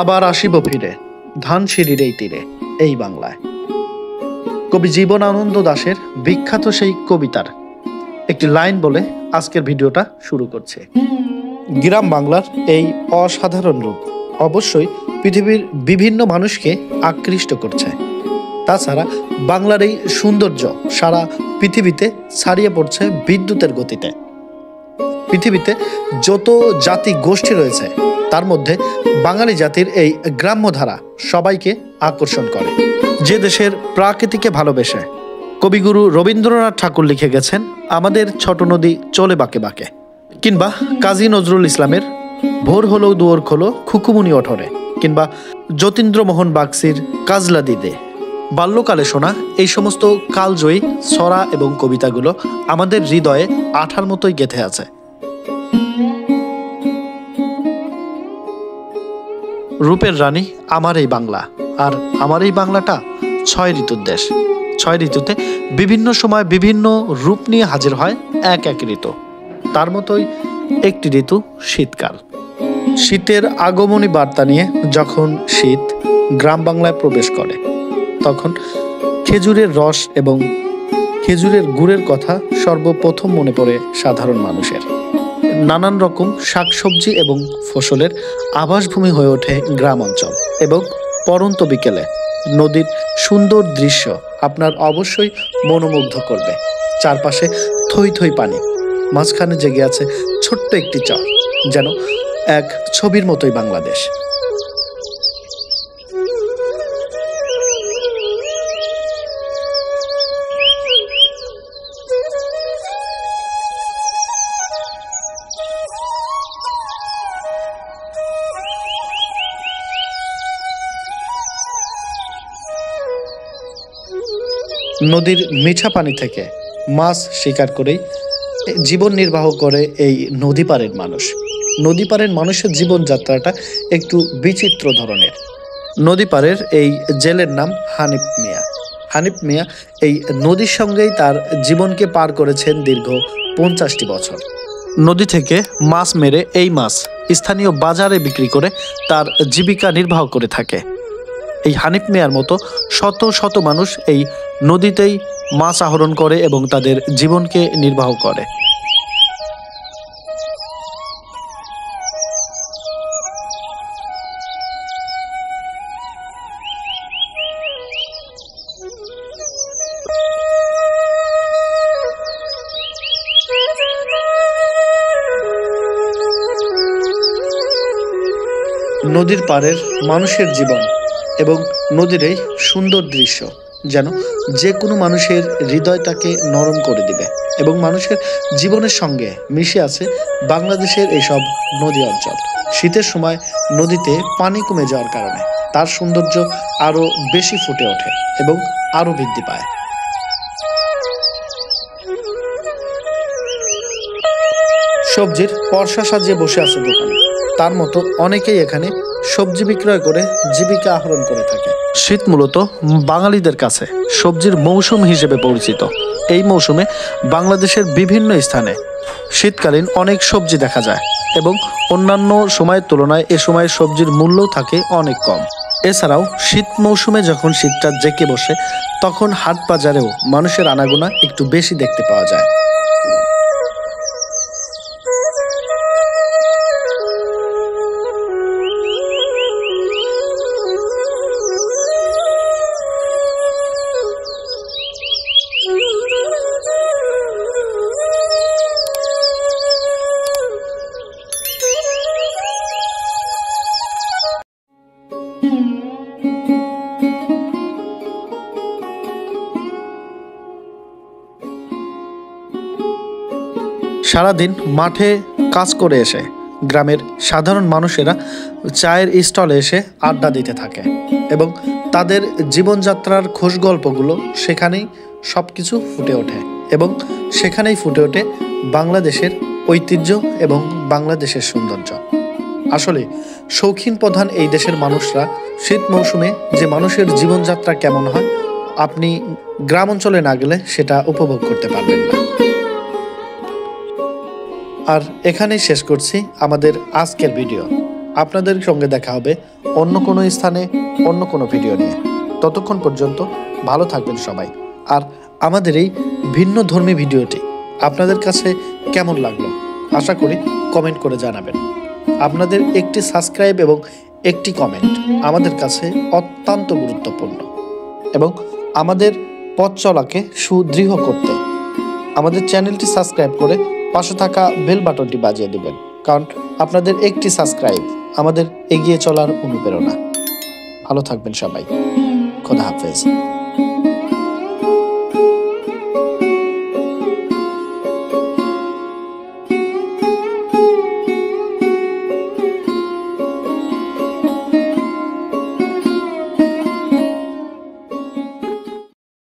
আবার আসিব ফিরে ধানসিঁড়ির এই তীরে এই বাংলায়। কবি জীবনানন্দ দাশের বিখ্যাত সেই কবিতার একটি লাইন বলে আজকের ভিডিওটা শুরু করছে। গ্রাম বাংলার এই অসাধারণ রূপ অবশ্যই পৃথিবীর বিভিন্ন মানুষকে আকৃষ্ট করছে। তাছাড়া বাংলার এই সৌন্দর্য সারা পৃথিবীতে ছড়িয়ে পড়ছে বিদ্যুতের গতিতে। পৃথিবীতে যত জাতি গোষ্ঠী রয়েছে তার মধ্যে বাঙালি জাতির এই গ্রাম্য ধারা সবাইকে আকর্ষণ করে। যে দেশের প্রাকৃতিকে ভালোবেসে কবিগুরু রবীন্দ্রনাথ ঠাকুর লিখে গেছেন আমাদের ছোট নদী চলে বাঁকে বাঁকে, কিংবা কাজী নজরুল ইসলামের ভোর হলেও দুয়ার খোলো খুকুমুনি ওঠরে, কিংবা যতীন্দ্রমোহন বাগচির কাজলা দিদে। বাল্যকালে শোনা এই সমস্ত কালজয়ী ছড়া এবং কবিতাগুলো আমাদের হৃদয়ে আঠার মতোই গেঁথে আছে। রূপের রানী আমার এই বাংলা, আর আমার এই বাংলাটা 6 ঋতুর দেশ। 6 ঋতুতে বিভিন্ন সময় বিভিন্ন রূপ নিয়ে হাজির হয় এক এক ঋতু। তার মতোই একটি ঋতু শীতকাল। শীতের আগমনী বার্তা নিয়ে যখন শীত গ্রাম বাংলায় প্রবেশ করে তখন খেজুরের রস এবং খেজুরের গুড়ের কথা সর্বপ্রথম মনে পড়ে সাধারণ মানুষের। নানান রকম শাকসবজি এবং ফসলের আবাসভূমি হয়ে ওঠে গ্রাম অঞ্চল, এবং পরন্ত বিকেলে নদীর সুন্দর দৃশ্য আপনার অবশ্যই মনোমুগ্ধ করবে। চারপাশে থই থই পানি, মাঝখানে জেগে আছে ছোট্ট একটি চর, যেন এক ছবির মতোই বাংলাদেশ। নদীর মিঠা পানি থেকে মাছ শিকার করেই জীবন নির্বাহ করে এই নদী পাড়ের মানুষ। নদী পাড়ের মানুষের জীবনযাত্রাটা একটু বিচিত্র ধরনের। নদী পাড়ের এই জেলের নাম হানিফ মিয়া। হানিফ মিয়া এই নদীর সঙ্গেই তার জীবনকে পার করেছেন দীর্ঘ 50টি বছর। নদী থেকে মাছ মেরে এই মাছ স্থানীয় বাজারে বিক্রি করে তার জীবিকা নির্বাহ করে থাকে। এই হানিফ মিয়ার মতো শত শত মানুষ এই নদীতেই মাছ আহরণ করে এবং তাদের জীবনকে নির্বাহ করে। নদীর পাড়ের মানুষের জীবন এবং নদীর এই সুন্দর দৃশ্য যেন যে কোনো মানুষের হৃদয়টাকে নরম করে দিবে, এবং মানুষের জীবনের সঙ্গে মিশে আছে বাংলাদেশের এইসব নদী অঞ্চল। শীতের সময় নদীতে পানি কমে যাওয়ার কারণে তার সৌন্দর্য আরও বেশি ফুটে ওঠে এবং আরও বৃদ্ধি পায়। সবজির পরশা সাজিয়ে বসে আছে দোকানে, তার মতো অনেকেই এখানে সবজি বিক্রয় করে জীবিকা আহরণ করে থাকে। শীত মূলত বাঙালিদের কাছে সবজির মৌসুম হিসেবে পরিচিত। এই মৌসুমে বাংলাদেশের বিভিন্ন স্থানে শীতকালীন অনেক সবজি দেখা যায়, এবং অন্যান্য সময়ের তুলনায় এ সময় সবজির মূল্যও থাকে অনেক কম। এছাড়াও শীত মৌসুমে যখন শীতটা জেঁকে বসে তখন হাট বাজারেও মানুষের আনাগোনা একটু বেশি দেখতে পাওয়া যায়। সারাদিন মাঠে কাজ করে এসে গ্রামের সাধারণ মানুষেরা চায়ের স্টলে এসে আড্ডা দিতে থাকে, এবং তাদের জীবনযাত্রার খোঁজ গল্পগুলো সেখানেই সব কিছু ফুটে ওঠে, এবং সেখানেই ফুটে ওঠে বাংলাদেশের ঐতিহ্য এবং বাংলাদেশের সৌন্দর্য। আসলে শৌখিন প্রধান এই দেশের মানুষরা শীত মৌসুমে যে মানুষের জীবনযাত্রা কেমন হয় আপনি গ্রাম অঞ্চলে না গেলে সেটা উপভোগ করতে পারবেন না। আর এখানেই শেষ করছি আমাদের আজকের ভিডিও। আপনাদের সঙ্গে দেখা হবে অন্য কোনো স্থানে অন্য কোনো ভিডিও নিয়ে। ততক্ষণ পর্যন্ত ভালো থাকবেন সবাই। আর আমাদের এই ভিন্ন ধর্মী ভিডিওটি আপনাদের কাছে কেমন লাগলো আশা করি কমেন্ট করে জানাবেন। আপনাদের একটি সাবস্ক্রাইব এবং একটি কমেন্ট আমাদের কাছে অত্যন্ত গুরুত্বপূর্ণ এবং আমাদের পথ চলাকে সুদৃঢ় করতে আমাদের চ্যানেলটি সাবস্ক্রাইব করে পাশে থাকা বেল বাটনটি বাজিয়ে দিবেন, কারণ আপনাদের একটি সাবস্ক্রাইব আমাদের এগিয়ে চলার অনুপ্রেরণা। ভালো থাকবেন সবাই। খোদা হাফেজ।